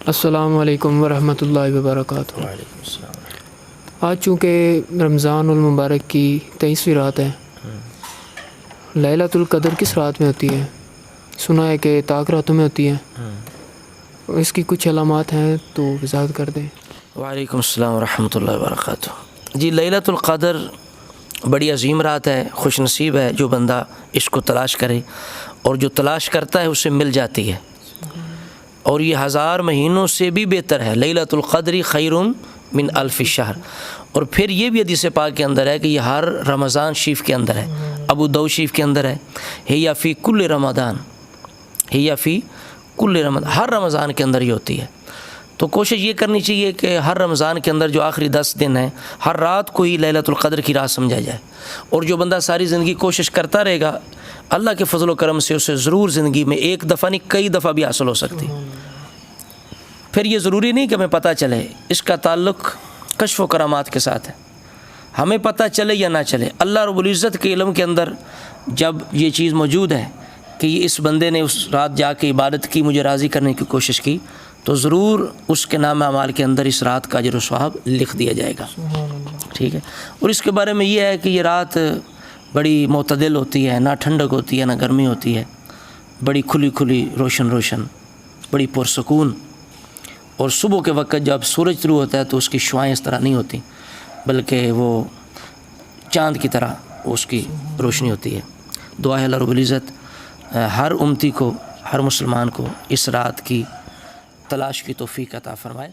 السلام علیکم ورحمۃ اللہ وبرکاتہ۔ وعلیکم السلام۔ آج چونکہ رمضان المبارک کی 23ویں رات ہے، لیلۃ القدر کس رات میں ہوتی ہے؟ سنا ہے کہ طاق راتوں میں ہوتی ہے، اس کی کچھ علامات ہیں تو وضاحت کر دیں۔ وعلیکم السلام ورحمۃ اللہ وبرکاتہ۔ جی، لیلۃ القدر بڑی عظیم رات ہے، خوش نصیب ہے جو بندہ اس کو تلاش کرے، اور جو تلاش کرتا ہے اسے مل جاتی ہے، اور یہ 1000 مہینوں سے بھی بہتر ہے۔ لیلۃ القدر خیر من الف شہر۔ اور پھر یہ بھی حدیث پاک کے اندر ہے کہ یہ ہر رمضان شریف کے اندر ہے، ابو داؤد شریف کے اندر ہے، ہی فی کل رمضان، ہی فی کل رمضان، ہر رمضان کے اندر یہ ہوتی ہے۔ تو کوشش یہ کرنی چاہیے کہ ہر رمضان کے اندر جو آخری 10 دن ہیں، ہر رات کو ہی لیلۃ القدر کی رات سمجھا جائے، اور جو بندہ ساری زندگی کوشش کرتا رہے گا، اللہ کے فضل و کرم سے اسے ضرور زندگی میں ایک دفعہ نہیں کئی دفعہ بھی حاصل ہو سکتی۔ پھر یہ ضروری نہیں کہ ہمیں پتہ چلے، اس کا تعلق کشف و کرامات کے ساتھ ہے، ہمیں پتہ چلے یا نہ چلے، اللہ رب العزت کے علم کے اندر جب یہ چیز موجود ہے کہ اس بندے نے اس رات جا کے عبادت کی، مجھے راضی کرنے کی کوشش کی، تو ضرور اس کے نام اعمال کے اندر اس رات کا اجر و ثواب لکھ دیا جائے گا۔ ٹھیک ہے۔ اور اس کے بارے میں یہ ہے کہ یہ رات بڑی معتدل ہوتی ہے، نہ ٹھنڈک ہوتی ہے نہ گرمی ہوتی ہے، بڑی کھلی کھلی روشن روشن، بڑی پرسکون، اور صبح کے وقت جب سورج طلوع ہوتا ہے تو اس کی شعائیں اس طرح نہیں ہوتی، بلکہ وہ چاند کی طرح اس کی روشنی ہوتی ہے۔ دعا ہے اللہ رب العزت ہر امتی کو، ہر مسلمان کو اس رات کی تلاش کی توفیق عطا فرمائے۔